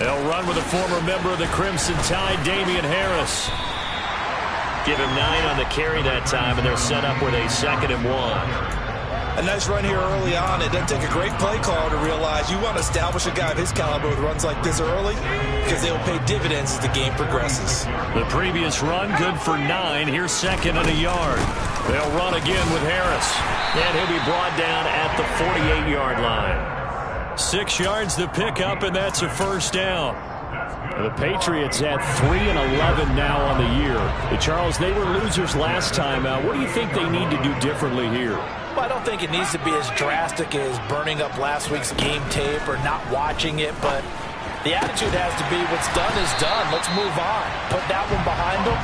They'll run with a former member of the Crimson Tide, Damian Harris. Give him 9 on the carry that time, and they're set up with a 2nd and 1. A nice run here early on. It doesn't take a great play call to realize you want to establish a guy of his caliber with runs like this early because they will pay dividends as the game progresses. The previous run, good for 9. Here's 2nd and a yard. They'll run again with Harris. And he'll be brought down at the 48-yard line. 6 yards to pick up, and that's a 1st down. The Patriots at 3-11 now on the year. Charles, they were losers last time out. What do you think they need to do differently here? Well, I don't think it needs to be as drastic as burning up last week's game tape or not watching it, but the attitude has to be what's done is done. Let's move on. Put that one behind them,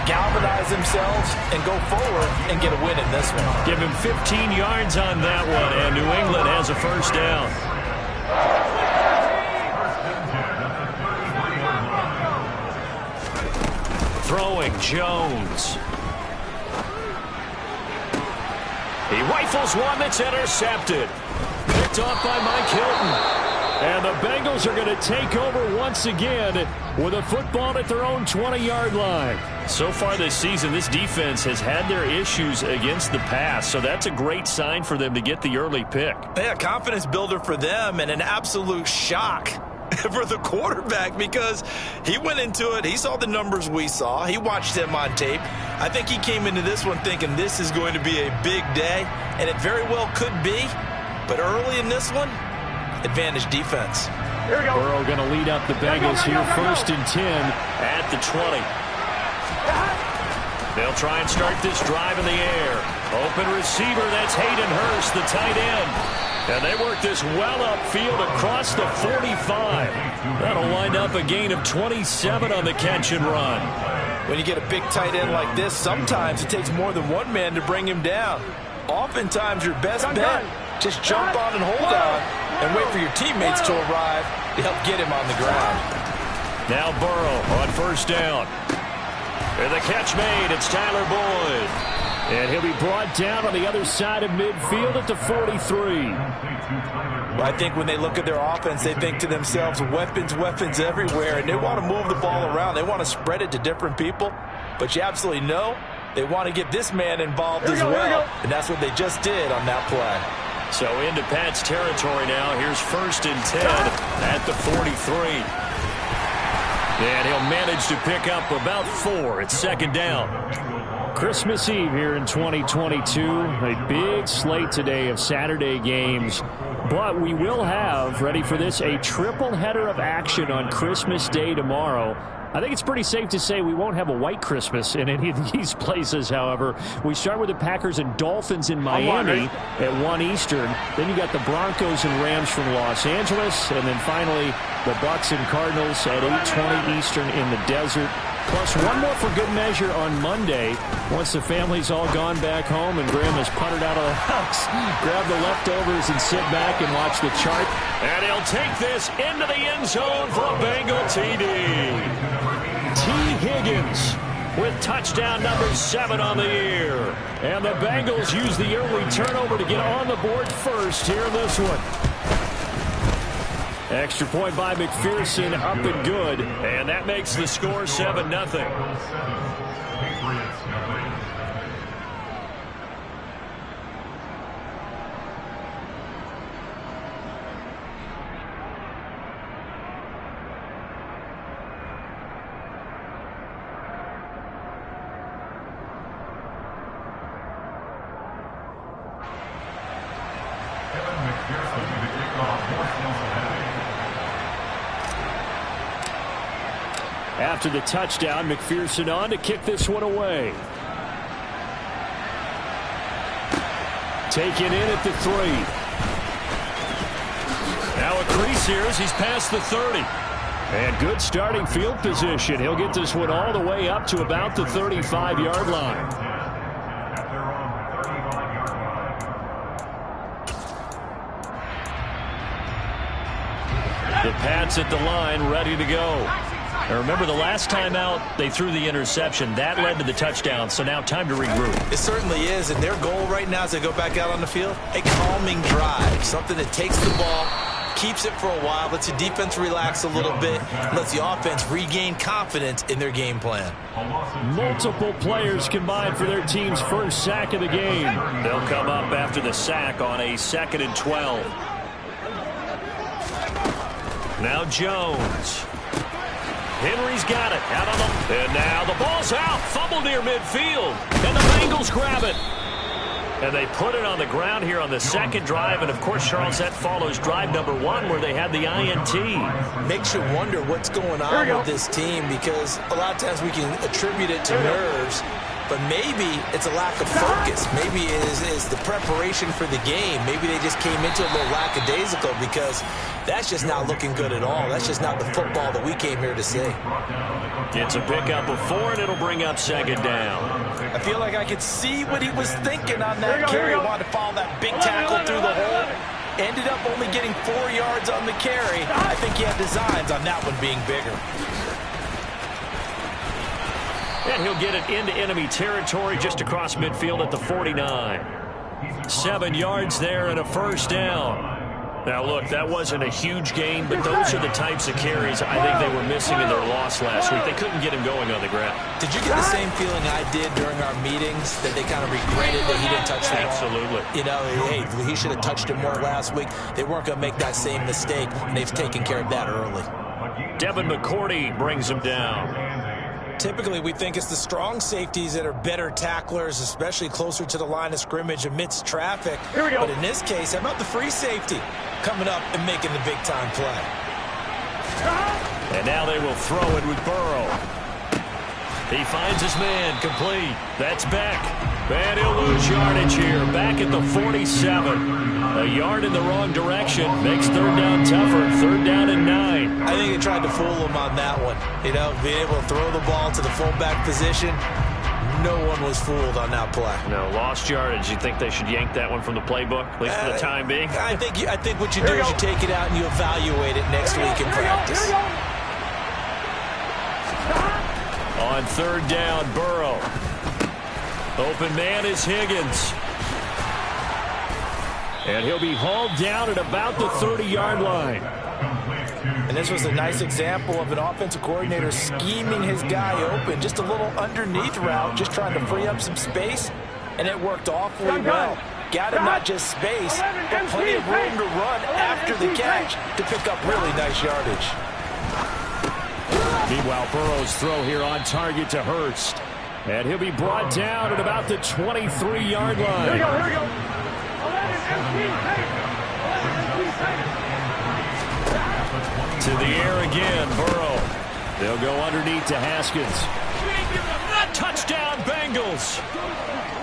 galvanize themselves, and go forward and get a win in this one. Give him 15 yards on that one, and New England has a 1st down. Throwing Jones. He rifles one that's intercepted. Picked off by Mike Hilton. And the Bengals are going to take over once again with a football at their own 20-yard line. So far this season, this defense has had their issues against the pass, so that's a great sign for them to get the early pick. Yeah, confidence builder for them and an absolute shock for the quarterback because he went into it. He saw the numbers we saw. He watched them on tape. I think he came into this one thinking this is going to be a big day, and it very well could be. But early in this one, advantage defense. Here we go. Burrow going to lead up the Bengals here, 1st and 10 at the 20. They'll try and start this drive in the air. Open receiver, that's Hayden Hurst, the tight end. And they work this well upfield across the 45. That'll wind up a gain of 27 on the catch and run. When you get a big tight end like this, sometimes it takes more than one man to bring him down. Oftentimes, your best bet, just jump on and hold on and wait for your teammates to arrive to help get him on the ground. Now Burrow on 1st down. And the catch made. It's Tyler Boyd. And he'll be brought down on the other side of midfield at the 43. I think when they look at their offense, they think to themselves, weapons everywhere, and they want to move the ball around. They want to spread it to different people, but you absolutely know they want to get this man involved as well, and that's what they just did on that play. So into Pat's territory now. Here's 1st and 10 at the 43. And he'll manage to pick up about 4. It's 2nd down. Christmas Eve here in 2022. A big slate today of Saturday games. But we will have, ready for this, a triple header of action on Christmas Day tomorrow. I think it's pretty safe to say we won't have a white Christmas in any of these places, however. We start with the Packers and Dolphins in Miami at 1 Eastern. Then you got the Broncos and Rams from Los Angeles. And then finally, the Bucks and Cardinals at 8:20 Eastern in the desert. Plus one more for good measure on Monday. Once the family's all gone back home and Grandma's puttered out of the house, grab the leftovers and sit back and watch the chart. And he'll take this into the end zone for a Bengal TD. T. Higgins with touchdown number 7 on the year. And the Bengals use the early turnover to get on the board first here in this one. Extra point by McPherson, up and good. And that makes the score 7-0. After the touchdown, McPherson on to kick this one away. Taken in at the 3. Now a crease here as he's past the 30. And good starting field position. He'll get this one all the way up to about the 35-yard line. The Pats at the line, ready to go. Now remember, the last time out, they threw the interception. That led to the touchdown, so now time to regroup. It certainly is, and their goal right now as they go back out on the field, a calming drive, something that takes the ball keeps it for a while, lets the defense relax a little bit, lets the offense regain confidence in their game plan. Multiple players combined for their team's first sack of the game. They'll come up after the sack on a 2nd and 12. Now Jones. Henry's got it. Out on the, and now the ball's out. Fumble near midfield. And the Bengals grab it. And they put it on the ground here on the second drive. And, of course, Charles, that follows drive number 1 where they had the INT. Makes you wonder what's going on with this team, because a lot of times we can attribute it to nerves, but maybe it's a lack of focus. Maybe it is the preparation for the game. Maybe they just came into it a little lackadaisical, because that's just not looking good at all. That's just not the football that we came here to see. It's a pickup of 4, and it'll bring up 2nd down. I feel like I could see what he was thinking on that carry. He wanted to follow that big tackle through the hole. Ended up only getting 4 yards on the carry. I think he had designs on that one being bigger. And he'll get it into enemy territory just across midfield at the 49. 7 yards there and a 1st down. Now, look, that wasn't a huge gain, but those are the types of carries I think they were missing in their loss last week. They couldn't get him going on the ground. Did you get the same feeling I did during our meetings, that they kind of regretted that he didn't touch the ball? Absolutely. You know, hey, he should have touched it more last week. They weren't going to make that same mistake, and they've taken care of that early. Devin McCourty brings him down. Typically, we think it's the strong safeties that are better tacklers, especially closer to the line of scrimmage amidst traffic. Here we go. But in this case, how about the free safety coming up and making the big-time play? And now they will throw it with Burrow. He finds his man, complete. That's Beck. And he'll lose yardage here, back at the 47. A yard in the wrong direction makes 3rd down tougher. 3rd down and 9. I think they tried to fool him on that one. You know, being able to throw the ball to the fullback position. No one was fooled on that play. No, lost yardage. You think they should yank that one from the playbook, at least for the time being? I think what you do is you take it out and you evaluate it next week in practice. On 3rd down, Burrow. Open man is Higgins. And he'll be hauled down at about the 30-yard line. And this was a nice example of an offensive coordinator scheming his guy open. Just a little underneath route, just trying to free up some space. And it worked awfully well. Got him not just space, but plenty of room to run after the catch to pick up really nice yardage. Meanwhile, Burrow's throw here on target to Hurst. And he'll be brought down at about the 23-yard line. Here we go. To the air again, Burrow. They'll go underneath to Haskins. Touchdown, Bengals.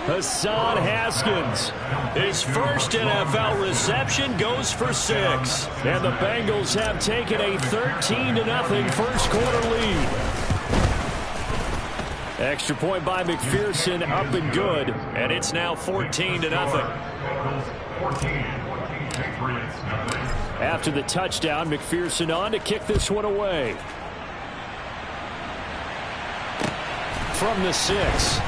Hassan Haskins. His first NFL reception goes for 6. And the Bengals have taken a 13-0 first quarter lead. Extra point by McPherson, up and good. And it's now 14-0. After the touchdown, McPherson on to kick this one away. From the 6.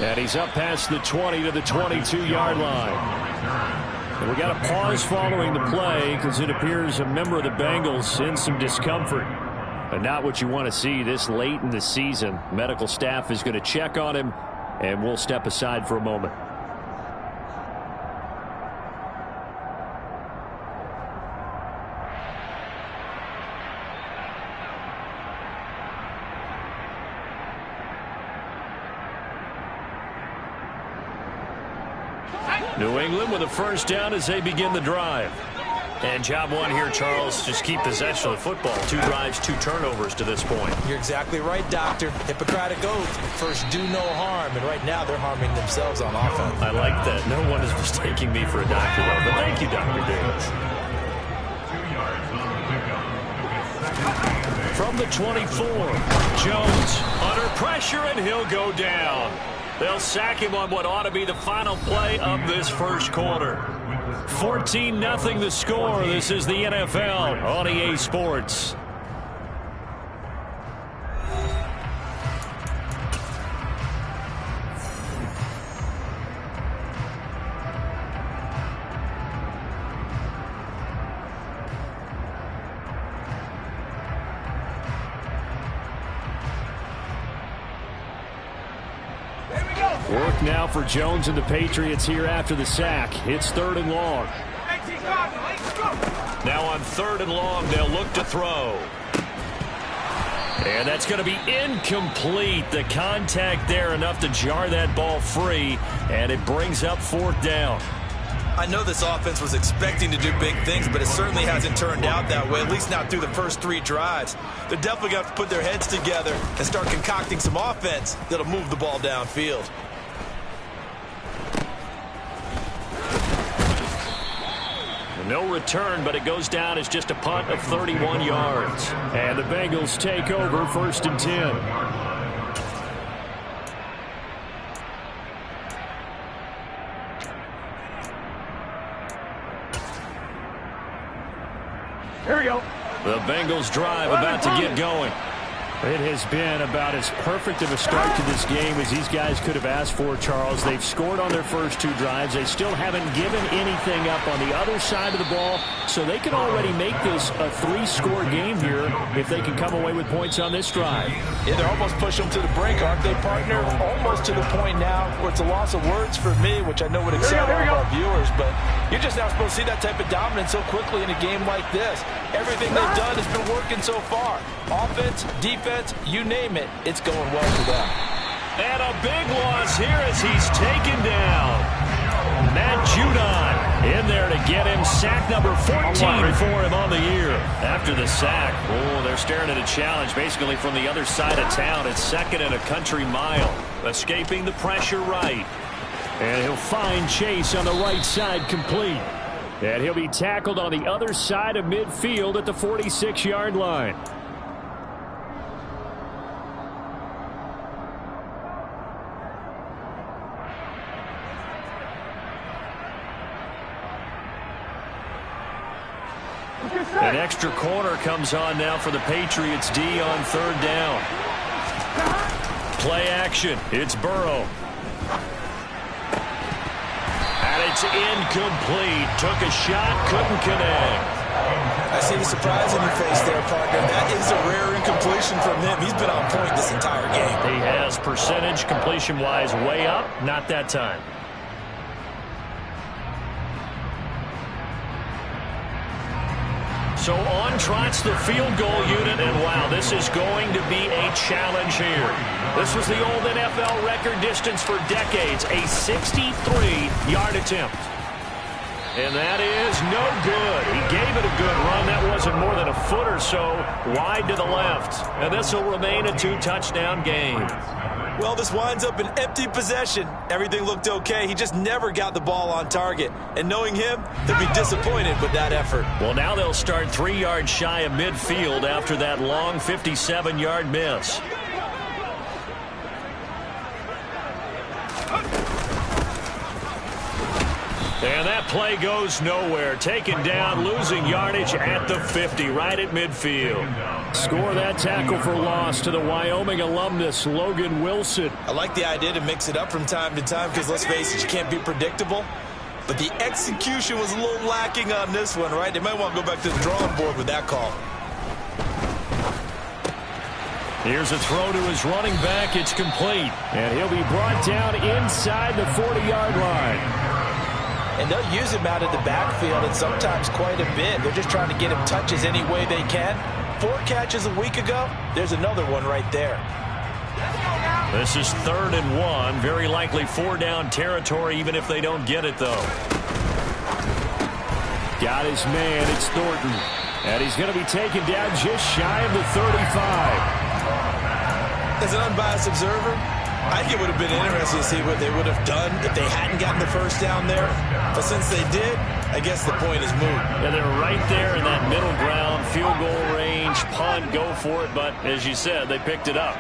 And he's up past the 20 to the 22-yard line. And we got a pause following the play because it appears a member of the Bengals in some discomfort. But not what you want to see this late in the season. Medical staff is going to check on him, and we'll step aside for a moment. New England with a first down as they begin the drive. And job one here, Charles, just keep possession of the football. 2 drives, 2 turnovers to this point. You're exactly right, Doctor. Hippocratic oath. First, do no harm. And right now, they're harming themselves on offense. I like that. No one is mistaking me for a doctor, though. But thank you, Dr. Davis. From the 24, Jones under pressure, and he'll go down. They'll sack him on what ought to be the final play of this first quarter. 14-0 the score. This is the NFL on EA Sports. Work now for Jones and the Patriots here after the sack. It's 3rd and long. Now on 3rd and long, they'll look to throw. And that's going to be incomplete. The contact there enough to jar that ball free, and it brings up 4th down. I know this offense was expecting to do big things, but it certainly hasn't turned out that way, at least not through the first 3 drives. They're definitely going to have to put their heads together and start concocting some offense that'll move the ball downfield. No return, but it goes down as just a punt of 31 yards. And the Bengals take over 1st and 10. Here we go. The Bengals drive about to get going. It has been about as perfect of a start to this game as these guys could have asked for, Charles. They've scored on their first 2 drives. They still haven't given anything up on the other side of the ball, so they can already make this a 3-score game here if they can come away with points on this drive. Yeah, they're almost pushing them to the brink, aren't they, partner? Almost to the point now where it's a loss of words for me, which I know would excite all of our viewers, but you're just not supposed to see that type of dominance so quickly in a game like this. Everything they've done has been working so far. Offense, defense, you name it, it's going well for them. And a big loss here as he's taken down. Matt Judon in there to get him. Sack number 14 for him on the year. After the sack, they're staring at a challenge basically from the other side of town. It's 2nd and a country mile. Escaping the pressure right. And he'll find Chase on the right side complete. And he'll be tackled on the other side of midfield at the 46-yard line. An extra corner comes on now for the Patriots D on 3rd down. Play action. It's Burrow. And it's incomplete. Took a shot, couldn't connect. I see the surprise in your face there, partner. That is a rare incompletion from him. He's been on point this entire game. He has percentage completion-wise way up. Not that time. So on trots the field goal unit, and wow, this is going to be a challenge here. This was the old NFL record distance for decades, a 63-yard attempt. And that is no good. He gave it a good run. That wasn't more than a foot or so wide to the left. And this will remain a 2-touchdown game. Well, this winds up an empty possession. Everything looked okay. He just never got the ball on target. And knowing him, they'll be disappointed with that effort. Well, now they'll start 3 yards shy of midfield after that long 57-yard miss. And that play goes nowhere. Taken down, losing yardage at the 50, right at midfield. Score that tackle for loss to the Wyoming alumnus, Logan Wilson. I like the idea to mix it up from time to time because, let's face it, you can't be predictable. But the execution was a little lacking on this one, right? They might want to go back to the drawing board with that call. Here's a throw to his running back. It's complete. And he'll be brought down inside the 40-yard line. And they'll use him out of the backfield, and sometimes quite a bit. They're just trying to get him touches any way they can. 4 catches a week ago. There's another one right there. This is 3rd and 1. Very likely 4-down territory, even if they don't get it, though. Got his man. It's Thornton. And he's going to be taken down just shy of the 35. As an unbiased observer, I think it would have been interesting to see what they would have done if they hadn't gotten the first down there. But since they did, I guess the point is moot. Yeah, they're right there in that middle ground, field goal range, punt, go for it. But as you said, they picked it up.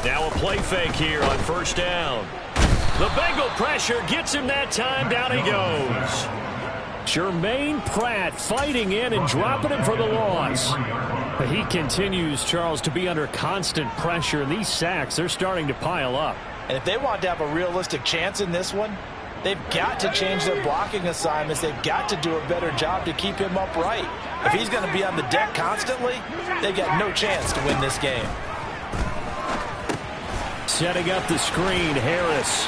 Now a play fake here on 1st down. The Bengal pressure gets him that time. Down he goes. Jermaine Pratt fighting in and dropping him for the loss. But he continues, Charles, to be under constant pressure. And these sacks, they're starting to pile up. And if they want to have a realistic chance in this one, they've got to change their blocking assignments. They've got to do a better job to keep him upright. If he's going to be on the deck constantly, they've got no chance to win this game. Setting up the screen, Harris.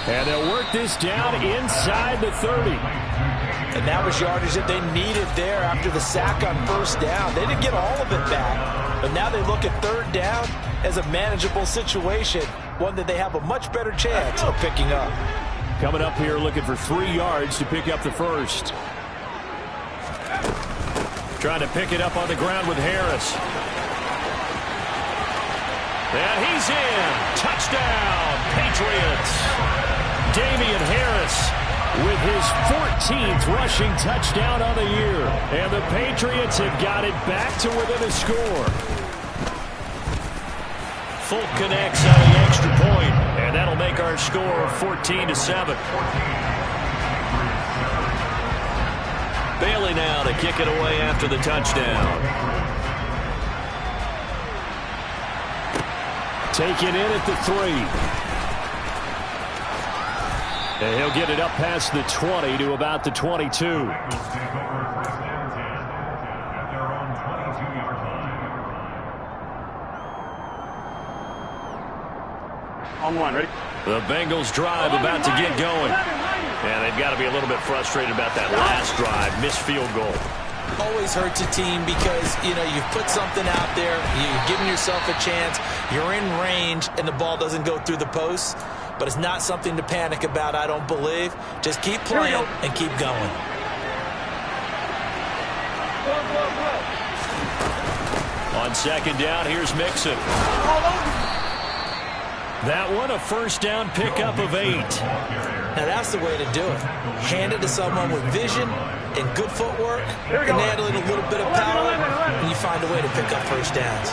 And they'll work this down inside the 30. And that was yardage that they needed there after the sack on first down. They didn't get all of it back, but now they look at third down as a manageable situation, one that they have a much better chance of picking up. Coming up here looking for 3 yards to pick up the first. Trying to pick it up on the ground with Harris. And he's in. Touchdown, Patriots. Damien Harris with his 14th rushing touchdown on the year. And the Patriots have got it back to within a score. Folk connects on the extra point, and that'll make our score 14-7. Bailey now to kick it away after the touchdown. Taken in at the 3. And he'll get it up past the 20 to about the 22. On one, ready? The Bengals drive about to get going. And they've got to be a little bit frustrated about that last drive. Missed field goal. Always hurts a team because, you've put something out there. You've given yourself a chance. You're in range, and the ball doesn't go through the posts. But it's not something to panic about, I don't believe. Just keep playing and keep going. On second down, here's Mixon. That one, a first down pickup of 8. Now, that's the way to do it. Hand it to someone with vision and good footwork, and add a little bit of power, and you find a way to pick up first downs.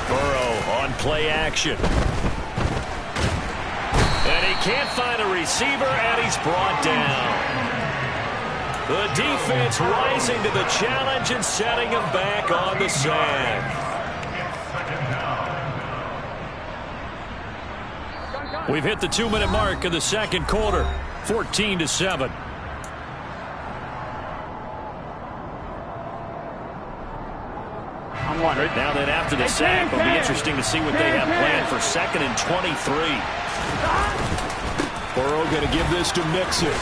Burrow on play action. And he can't find a receiver, and he's brought down. The defense rising to the challenge and setting him back on the sack. We've hit the 2-minute mark of the second quarter, 14-7. Now then, after the sack, it'll be interesting to see what they have planned for 2nd and 23. Burrow going to give this to Mixon.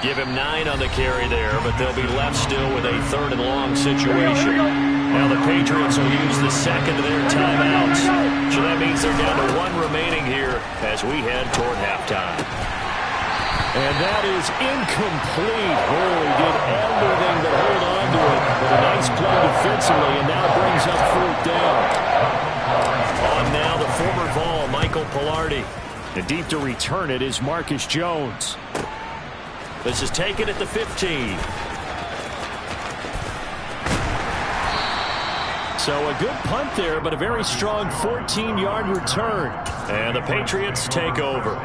Give him 9 on the carry there, but they'll be left still with a 3rd and long situation. Now the Patriots will use the second of their timeouts. So that means they're down to 1 remaining here as we head toward halftime. And that is incomplete. Oh, he did everything but hold on to it. But a nice play defensively, and now brings up 4th down. On now the former Vol, Michael Palardy. And deep to return it is Marcus Jones. This is taken at the 15. So a good punt there, but a very strong 14-yard return. And the Patriots take over.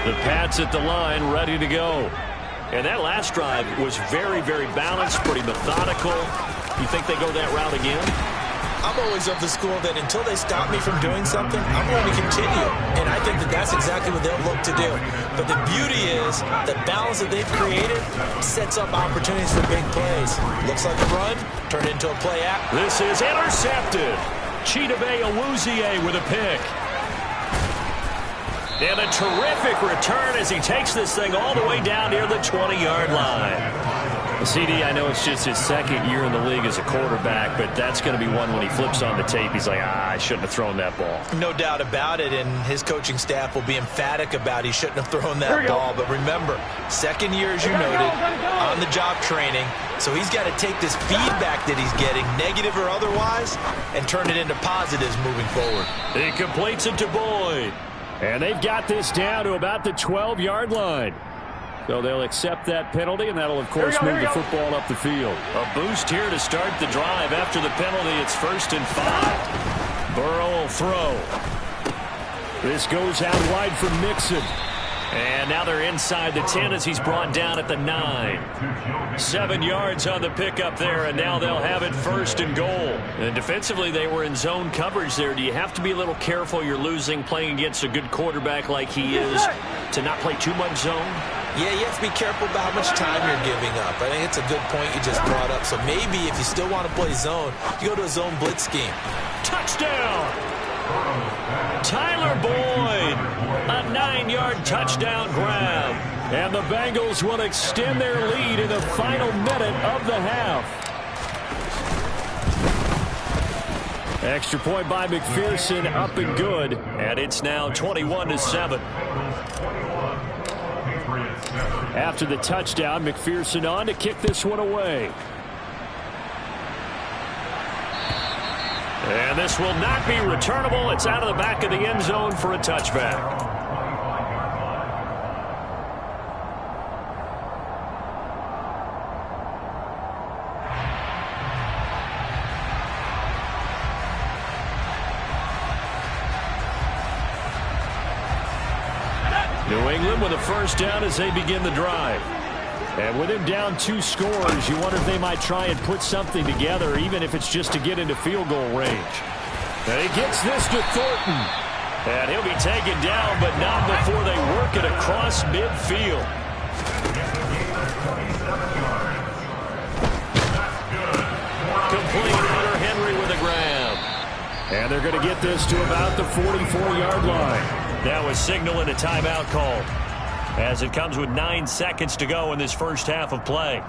The Pats at the line, ready to go. And that last drive was very, very balanced, pretty methodical. You think they go that route again? I'm always of the school that until they stop me from doing something, I'm going to continue. And I think that that's exactly what they'll look to do. But the beauty is the balance that they've created sets up opportunities for big plays. Looks like a run, turned into a play act. This is intercepted. Chidobe Awuzie with a pick. And a terrific return as he takes this thing all the way down near the 20-yard line. CD, I know it's just his 2nd year in the league as a quarterback, but that's going to be one when he flips on the tape, he's like, I shouldn't have thrown that ball. No doubt about it, and his coaching staff will be emphatic about he shouldn't have thrown that ball. But remember, 2nd year, as you noted, on-the-job training, so he's got to take this feedback that he's getting, negative or otherwise, and turn it into positives moving forward. He completes it to Boyd. And they've got this down to about the 12-yard line. So they'll accept that penalty, and that'll, of course, move the football up the field. A boost here to start the drive. After the penalty, it's 1st and 5. Burrow will throw. This goes out wide for Mixon. And now they're inside the 10 as he's brought down at the 9. 7 yards on the pickup there, and now they'll have it first and goal. And defensively, they were in zone coverage there. Do you have to be a little careful? You're losing playing against a good quarterback like he is to not play too much zone? Yeah, you have to be careful about how much time you're giving up. I think it's a good point you just brought up. So maybe if you still want to play zone, you go to a zone blitz scheme. Touchdown! Tyler Boyd, a 9-yard touchdown grab. And the Bengals will extend their lead in the final minute of the half. Extra point by McPherson, up and good. And it's now 21-7. After the touchdown, McPherson on to kick this one away. And this will not be returnable. It's out of the back of the end zone for a touchback. New England with a first down as they begin the drive. And with him down 2 scores, you wonder if they might try and put something together, even if it's just to get into field goal range. And he gets this to Thornton. And he'll be taken down, but not before they work it across midfield. Complete. Hunter Henry with a grab. And they're going to get this to about the 44-yard line. That was signaling a timeout call, as it comes with 9 seconds to go in this first half of play.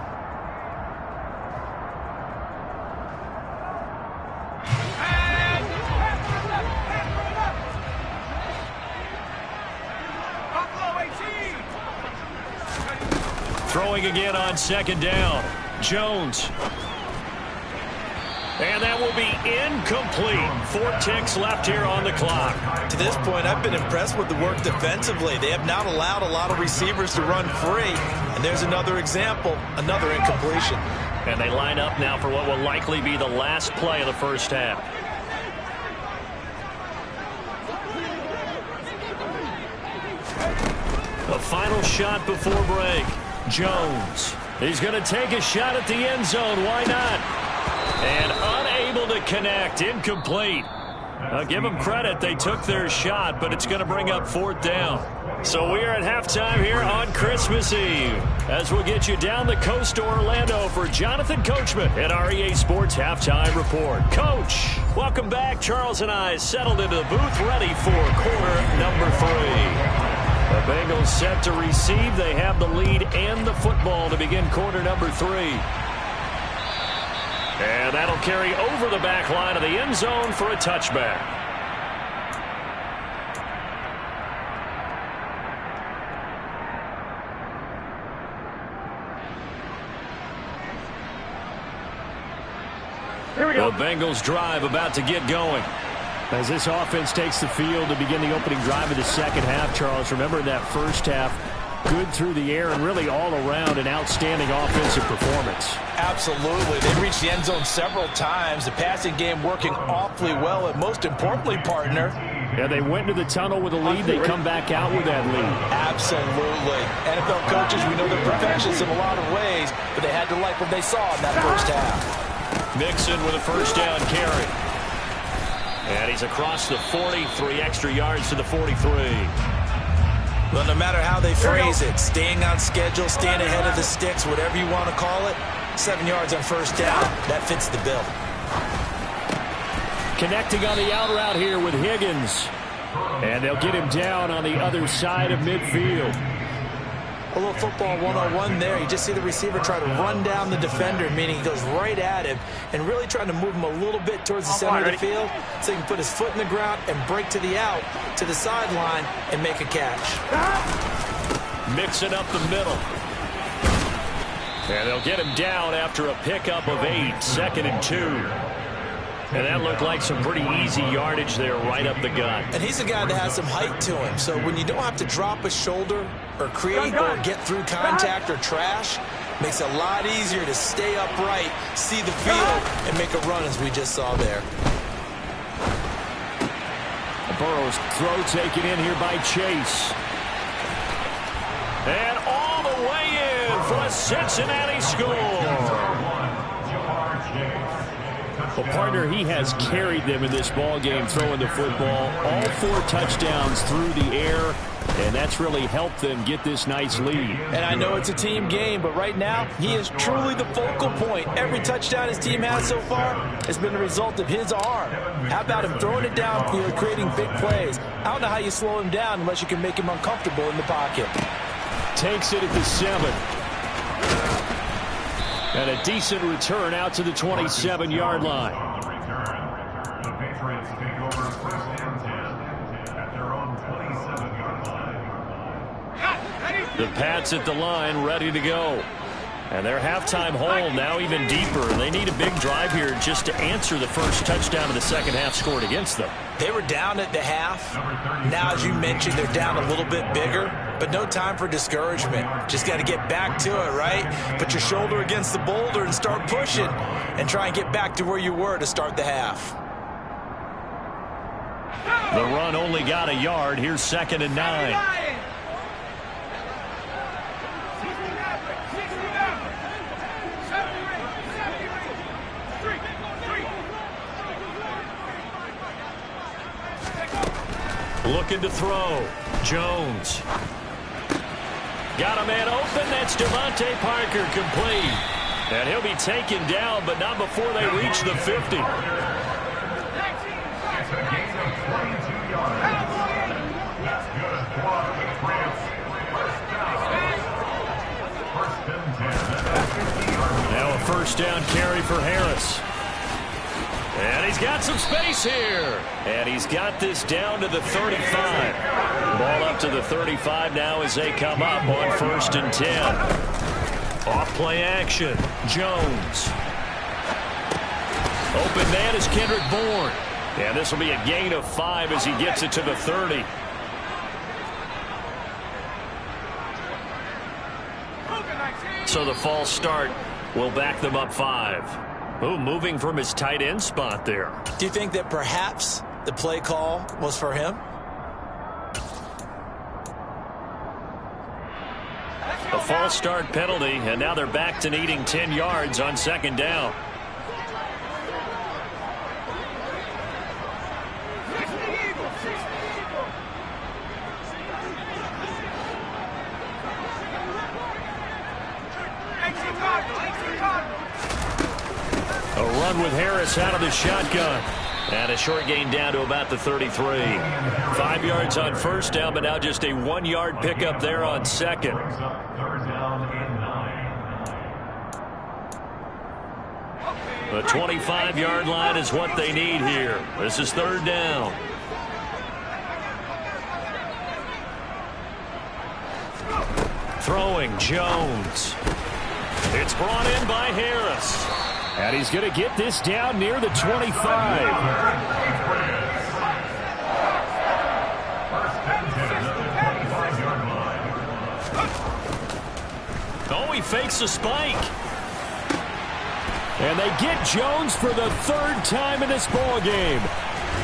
Throwing again on second down. Jones. And that will be incomplete. 4 ticks left here on the clock. To this point, I've been impressed with the work defensively. They have not allowed a lot of receivers to run free. And there's another example, another incompletion. And they line up now for what will likely be the last play of the first half. A final shot before break. Jones. He's going to take a shot at the end zone. Why not? And unable to connect. Incomplete. I'll give them credit. They took their shot, but it's going to bring up 4th down. So we are at halftime here on Christmas Eve, as we'll get you down the coast to Orlando for Jonathan Coachman at our EA Sports Halftime Report. Coach, welcome back. Charles and I settled into the booth, ready for quarter number 3. The Bengals set to receive. They have the lead and the football to begin quarter number 3. And that'll carry over the back line of the end zone for a touchback. Here we go. The Bengals drive about to get going. As this offense takes the field to begin the opening drive of the second half, Charles, remember that first half, good through the air and really all around an outstanding offensive performance. Absolutely. They reached the end zone several times. The passing game working awfully well, and most importantly, partner, Yeah, they went into the tunnel with a lead. They come back out with that lead. absolutely. NFL coaches, we know they're perfectionists in a lot of ways, but they had to like what they saw in that first half. Mixon with a first down carry. And he's across the 40, 3 extra yards to the 43. Well, no matter how they phrase it, staying on schedule, staying ahead of the sticks, whatever you want to call it, 7 yards on first down, that fits the bill. Connecting on the out route here with Higgins. And they'll get him down on the other side of midfield. A little football 101 there. You just see the receiver try to run down the defender, meaning he goes right at him and really trying to move him a little bit towards the center of the field so he can put his foot in the ground and break to the out, to the sideline, and make a catch. Mix it up the middle. And they'll get him down after a pickup of 8, 2nd and 2. And that looked like some pretty easy yardage there right up the gut. And he's a guy that has some height to him. So when you don't have to drop a shoulder or create or get through contact or trash, makes it a lot easier to stay upright, see the field, and make a run as we just saw there. Burrow's throw taken in here by Chase. And all the way in for a Cincinnati score. Well, partner, he has carried them in this ball game throwing the football. All 4 touchdowns through the air, and that's really helped them get this nice lead. And I know it's a team game, but right now, he is truly the focal point. Every touchdown his team has so far has been the result of his arm. How about him throwing it downfield, creating big plays? I don't know how you slow him down unless you can make him uncomfortable in the pocket. Takes it at the 7. And a decent return out to the 27-yard line. The Patriots take over first and 10 at their own 27-yard line. The Pats at the line, ready to go. And their halftime hole now even deeper. They need a big drive here just to answer the first touchdown of the second half scored against them. They were down at the half. Now, as you mentioned, they're down a little bit bigger, but no time for discouragement. Just got to get back to it, right? Put your shoulder against the boulder and start pushing and try and get back to where you were to start the half. The run only got a yard. Here's 2nd and 9. Looking to throw. Jones. Got a man open. That's Devontae Parker, complete. And he'll be taken down, but not before they reach the 50. It's a gain of 22 yards. That's good block with France. First and 10 at the 50-yard line. Now a first down carry for Harris. And he's got some space here. And he's got this down to the 35. Ball up to the 35 now as they come up on 1st and 10. Off play action. Jones. Open man is Kendrick Bourne. And this will be a gain of 5 as he gets it to the 30. So the false start will back them up 5. Ooh, moving from his tight end spot there. Do you think that perhaps the play call was for him? A false start penalty, and now they're back to needing 10 yards on 2nd down. A run with Harris out of the shotgun. And a short gain down to about the 33. 5 yards on first down, but now just a 1-yard pickup there on 2nd. Third down and 9. The 25-yard line is what they need here. This is 3rd down. Throwing Jones. It's brought in by Harris. And he's going to get this down near the 25. Oh, he fakes a spike. And they get Jones for the 3rd time in this ball game.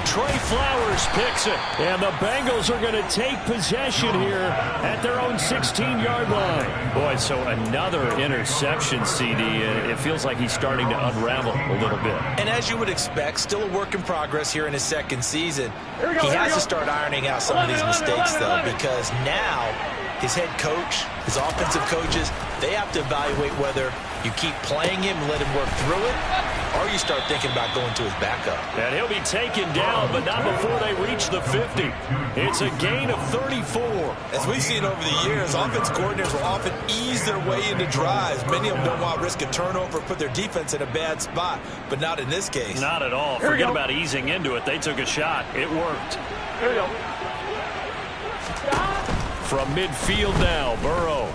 Trey Flowers picks it. And the Bengals are going to take possession here at their own 16-yard line. Boy, so another interception, CD. It feels like he's starting to unravel a little bit. And as you would expect, still a work in progress here in his 2nd season. He has to start ironing out some of these mistakes, though, because now his head coach, his offensive coaches, they have to evaluate whether you keep playing him and let him work through it, or you start thinking about going to his backup. And he'll be taken down, but not before they reach the 50. It's a gain of 34. As we've seen over the years, offense coordinators will often ease their way into drives. Many of them don't want to risk a turnover or put their defense in a bad spot, but not in this case. Not at all. Forget about easing into it. They took a shot. It worked. Here we go. From midfield now, Burrow.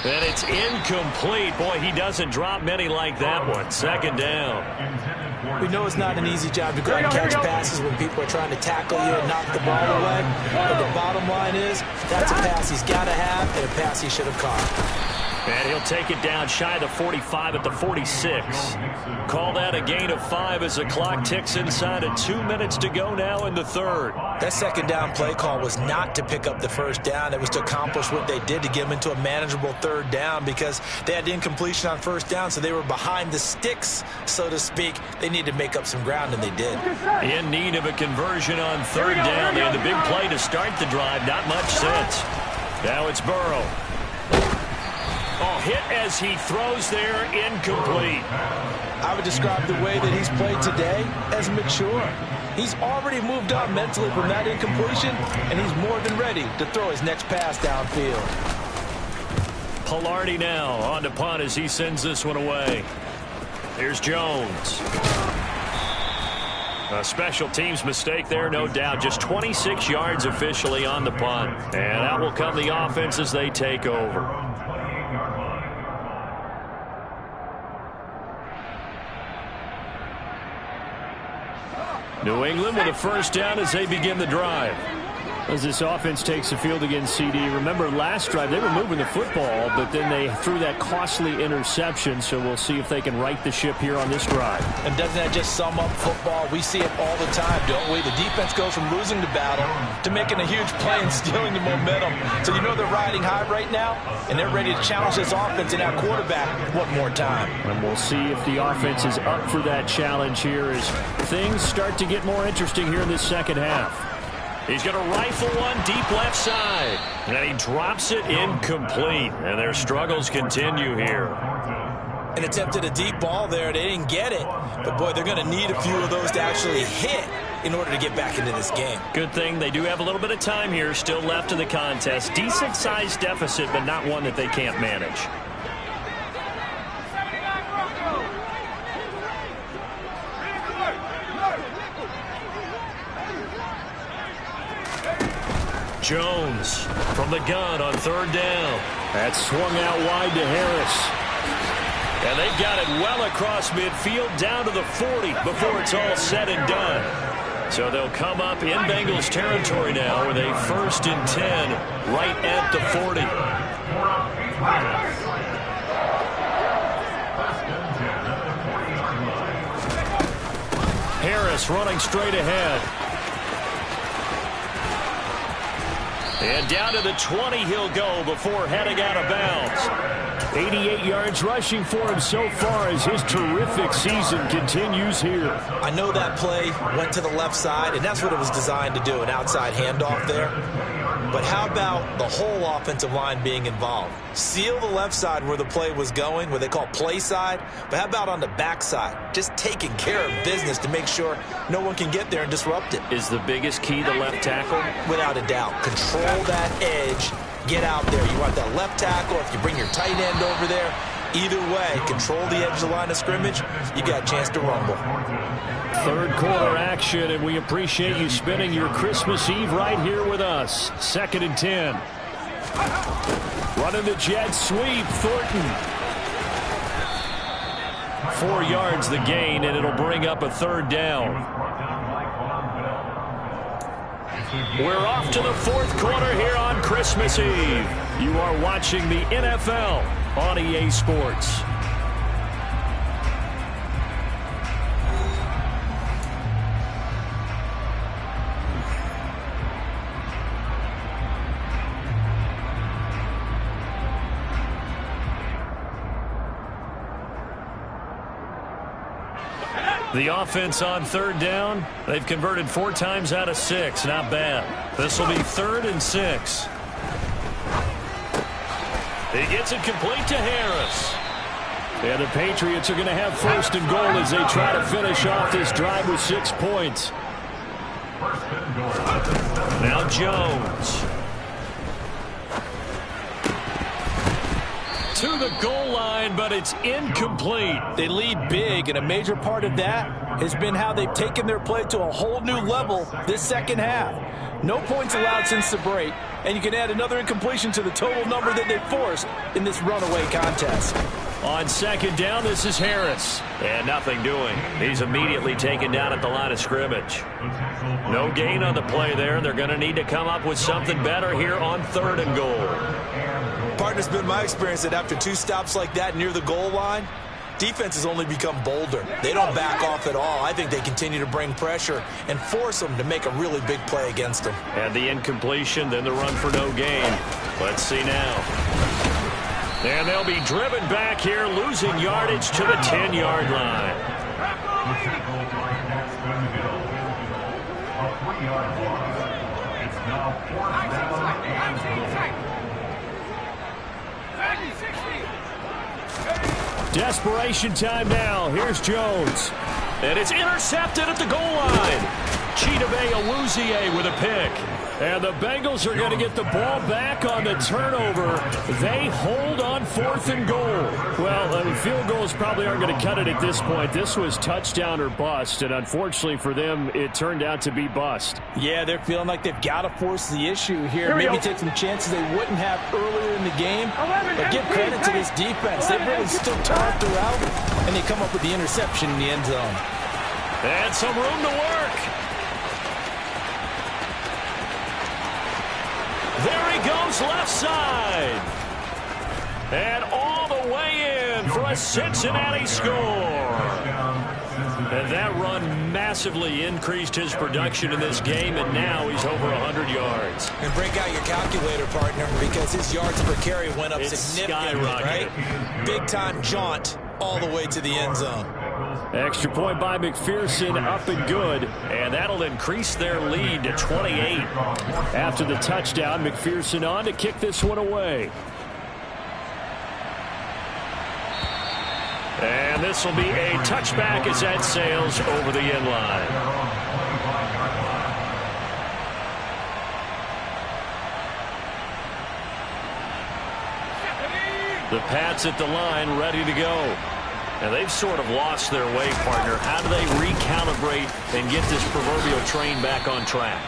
And it's incomplete. Boy, he doesn't drop many like that one. 2nd down. We know it's not an easy job to go and catch passes when people are trying to tackle you and knock the ball away. But the bottom line is, that's a pass he's got to have and a pass he should have caught. And he'll take it down shy of the 45 at the 46. Call that a gain of 5 as the clock ticks inside of 2 minutes to go now in the third. That second down play call was not to pick up the first down. It was to accomplish what they did to get them into a manageable third down because they had incompletion on first down, so they were behind the sticks, so to speak. They needed to make up some ground, and they did. In need of a conversion on third down. They had the big play to start the drive. Not much since. Now it's Burrow. Oh, hit as he throws there, incomplete. I would describe the way that he's played today as mature. He's already moved on mentally from that incompletion, and he's more than ready to throw his next pass downfield. Palardy now on to punt as he sends this one away. Here's Jones. A special teams mistake there, no doubt. Just 26 yards officially on the punt. And that will come the offense as they take over. New England with a first down as they begin the drive. As this offense takes the field against CD, remember last drive they were moving the football, but then they threw that costly interception, so we'll see if they can right the ship here on this drive. And doesn't that just sum up football? We see it all the time, don't we? The defense goes from losing the battle to making a huge play and stealing the momentum. So you know they're riding high right now, and they're ready to challenge this offense and our quarterback one more time. And we'll see if the offense is up for that challenge here as things start to get more interesting here in this second half. He's going to rifle one deep left side. And he drops it incomplete. And their struggles continue here. And attempted a deep ball there. They didn't get it. But, boy, they're going to need a few of those to actually hit in order to get back into this game. Good thing they do have a little bit of time here still left in the contest. Decent-sized deficit, but not one that they can't manage. Jones from the gun on third down. That swung out wide to Harris. And they've got it well across midfield down to the 40 before it's all said and done. So they'll come up in Bengals territory now with a 1st and 10 right at the 40. Harris running straight ahead. And down to the 20 he'll go before heading out of bounds. 88 yards rushing for him so far as his terrific season continues here. I know that play went to the left side, and that's what it was designed to do, an outside handoff there. But how about the whole offensive line being involved? Seal the left side where the play was going, where they call play side. But how about on the back side? Just taking care of business to make sure no one can get there and disrupt it. Is the biggest key the left tackle? Without a doubt. Control that edge. Get out there. You want that left tackle. If you bring your tight end over there, either way, control the edge of the line of scrimmage, you got a chance to rumble. Third quarter action, and we appreciate you spending your Christmas Eve right here with us. 2nd and 10. Running the jet sweep, Thornton. 4 yards the gain, and it'll bring up a third down. We're off to the 4th quarter here on Christmas Eve. You are watching the NFL on EA Sports. The offense on third down, they've converted 4 times out of 6. Not bad. This will be 3rd and 6. He gets it complete to Harris. And the Patriots are going to have 1st and goal as they try to finish off this drive with 6 points. Now Jones. To the goal line, but it's incomplete. They lead big, and a major part of that has been how they've taken their play to a whole new level this second half. No points allowed since the break, and you can add another incompletion to the total number that they've forced in this runaway contest. On 2nd down, this is Harris. And nothing doing. He's immediately taken down at the line of scrimmage. No gain on the play there. They're going to need to come up with something better here on 3rd and goal. Partner, it's been my experience that after 2 stops like that near the goal line, defense has only become bolder. They don't back off at all. I think they continue to bring pressure and force them to make a really big play against them. And the incompletion, then the run for no gain. Let's see now. And they'll be driven back here, losing yardage to the 10-yard line. The tackle by Jackson Hill. A 3-yard loss. It's now 4th down and goal. Desperation time now. Here's Jones. And it's intercepted at the goal line. Chidobe Awuzie with a pick. And the Bengals are going to get the ball back on the turnover. They hold on 4th and goal. Well, field goals probably aren't going to cut it at this point. This was touchdown or bust, and unfortunately for them, it turned out to be bust. Yeah, they're feeling like they've got to force the issue here. Maybe take some chances they wouldn't have earlier in the game. But give credit to this defense. They've really stood tall throughout, and they come up with the interception in the end zone. And some room to work. There he goes left side. And all the way in for a Cincinnati score. And that run massively increased his production in this game, and now he's over 100 yards. And break out your calculator, partner, because his yards per carry went up significantly, right? Big-time jaunt all the way to the end zone. Extra point by McPherson, up and good. And that'll increase their lead to 28. After the touchdown, McPherson on to kick this one away. And this will be a touchback as that sails over the end line. The Pats at the line, ready to go. And they've sort of lost their way, partner. How do they recalibrate and get this proverbial train back on track?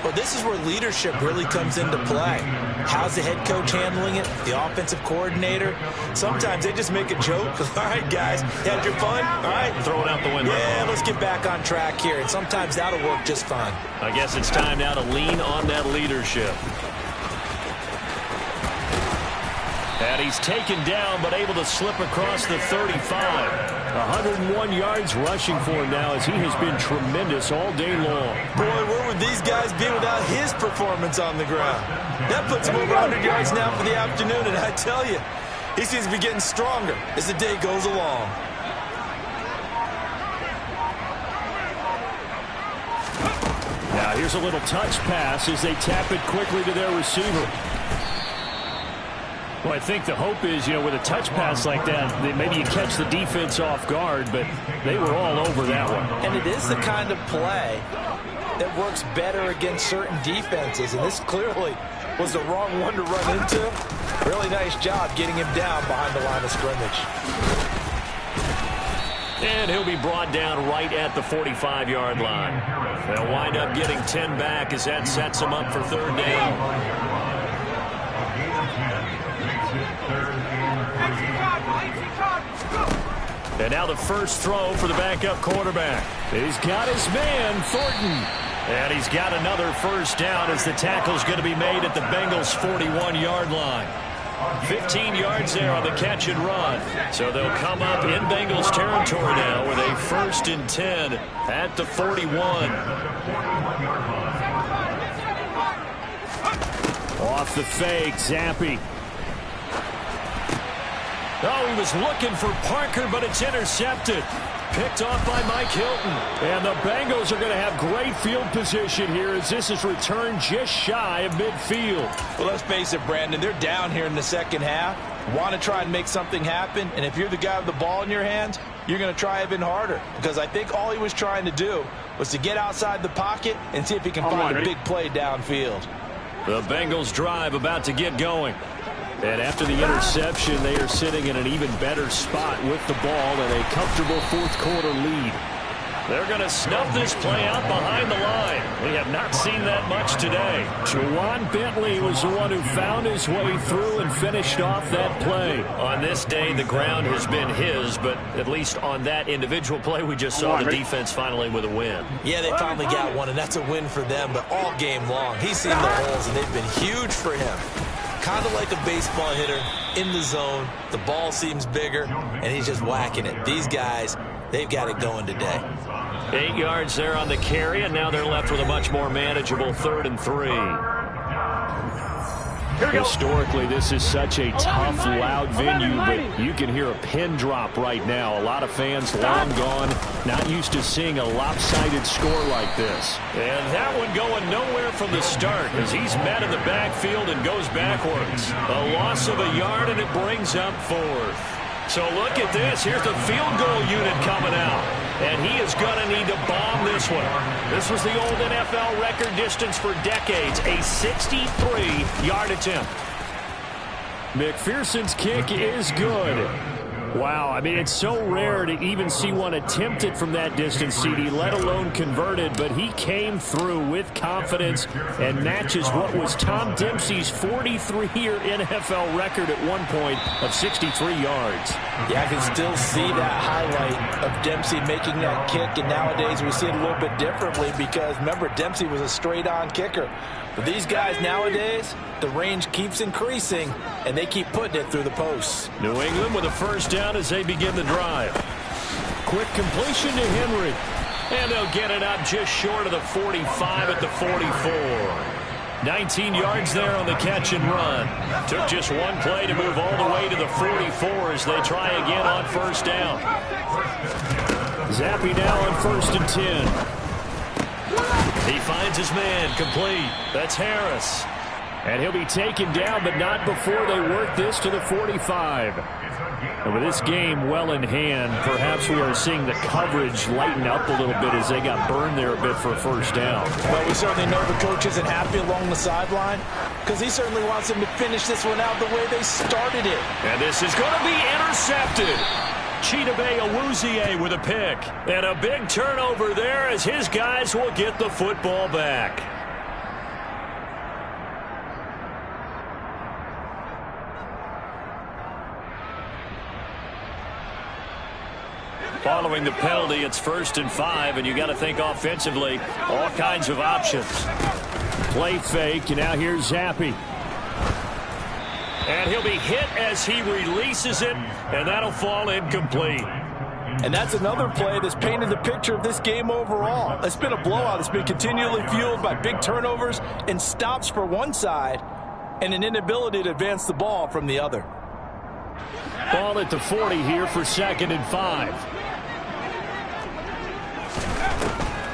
Well, this is where leadership really comes into play. How's the head coach handling it? The offensive coordinator? Sometimes they just make a joke. All right, guys, you had your fun? All right. Throw it out the window. Yeah, let's get back on track here. And sometimes that'll work just fine. I guess it's time now to lean on that leadership. And he's taken down, but able to slip across the 35. 101 yards rushing for him now, as he has been tremendous all day long. Boy, where would these guys be without his performance on the ground? That puts him over 100 yards now for the afternoon, and I tell you, he seems to be getting stronger as the day goes along. Now here's a little touch pass as they tap it quickly to their receiver. Well, I think the hope is, with a touch pass like that, that maybe you catch the defense off guard, but they were all over that one. And it is the kind of play that works better against certain defenses, and this clearly was the wrong one to run into. Really nice job getting him down behind the line of scrimmage. And he'll be brought down right at the 45-yard line. They'll wind up getting 10 back as that sets them up for 3rd down. And now the first throw for the backup quarterback. He's got his man, Thornton. And he's got another first down as the tackle's going to be made at the Bengals' 41-yard line. 15 yards there on the catch and run. So they'll come up in Bengals territory now with a 1st and 10 at the 41. Off the fake, Zampi. Oh, he was looking for Parker, but it's intercepted. Picked off by Mike Hilton. And the Bengals are going to have great field position here as this is returned just shy of midfield. Well, let's face it, Brandon, they're down here in the second half. Want to try and make something happen, and if you're the guy with the ball in your hands, you're going to try even harder, because I think all he was trying to do was to get outside the pocket and see if he can find a big play downfield. The Bengals drive about to get going. And after the interception, they are sitting in an even better spot with the ball and a comfortable 4th quarter lead. They're going to snuff this play out behind the line. We have not seen that much today. Juwan Bentley was the one who found his way through and finished off that play. On this day, the ground has been his, but at least on that individual play, we just saw the defense finally with a win. Yeah, they finally got one, and that's a win for them, but all game long, he's seen the holes, and they've been huge for him. kind of like a baseball hitter in the zone. The ball seems bigger, and he's just whacking it. These guys, they've got it going today. 8 yards there on the carry, and now they're left with a much more manageable 3rd and 3. Historically, this is such a tough, loud venue, but you can hear a pin drop right now. A lot of fans long gone, not used to seeing a lopsided score like this. And that one going nowhere from the start as he's met in the backfield and goes backwards. A loss of a yard, and it brings up 4th. So look at this. Here's the field goal unit coming out. And he is going to need to bomb this one. This was the old NFL record distance for decades, a 63-yard attempt. McPherson's kick is good. Wow, I mean, it's so rare to even see one attempted from that distance, CD, let alone converted, but he came through with confidence and matches what was Tom Dempsey's 43-year NFL record at one point of 63 yards. Yeah, I can still see that highlight of Dempsey making that kick, and nowadays we see it a little bit differently because, remember, Dempsey was a straight-on kicker. But these guys nowadays, the range keeps increasing, and they keep putting it through the posts. New England with a first down as they begin the drive. Quick completion to Henry. And they'll get it up just short of the 45 at the 44. 19 yards there on the catch and run. Took just one play to move all the way to the 44 as they try again on first down. Zappe now on 1st and 10. He finds his man, complete. That's Harris. And he'll be taken down, but not before they work this to the 45. And with this game well in hand, perhaps we are seeing the coverage lighten up a little bit as they got burned there a bit for a first down. Well, we certainly know the coach isn't happy along the sideline because he certainly wants them to finish this one out the way they started it. And this is going to be intercepted. Chidobe Awuzie with a pick. And a big turnover there as his guys will get the football back. Following the penalty, it's 1st and 5, and you got to think offensively, all kinds of options. Play fake, and now here's Zappe. And he'll be hit as he releases it, and that'll fall incomplete. And that's another play that's painted the picture of this game overall. It's been a blowout. It's been continually fueled by big turnovers and stops for one side and an inability to advance the ball from the other. Ball at the 40 here for 2nd and 5.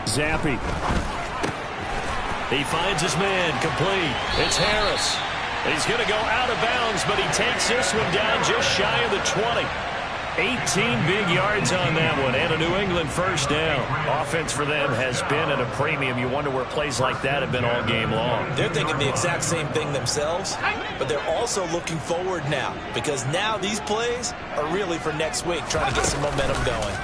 Zappe. He finds his man, complete. It's Harris. He's going to go out of bounds, but he takes this one down just shy of the 20. 18 big yards on that one, and a New England first down. Offense for them has been at a premium. You wonder where plays like that have been all game long. They're thinking the exact same thing themselves, but they're also looking forward now because now these plays are really for next week, trying to get some momentum going.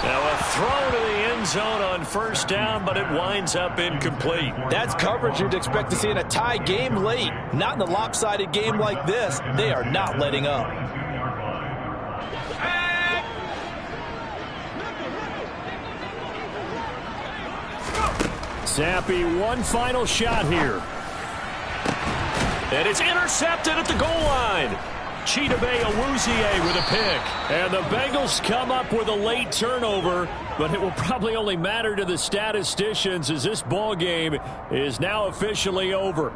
Now a throw to the end zone on first down, but it winds up incomplete. That's coverage you'd expect to see in a tie game late. Not in a lopsided game like this. They are not letting up. Zappe, one final shot here. And it's intercepted at the goal line. Chidobe Awuzie with a pick. And the Bengals come up with a late turnover, but it will probably only matter to the statisticians as this ball game is now officially over.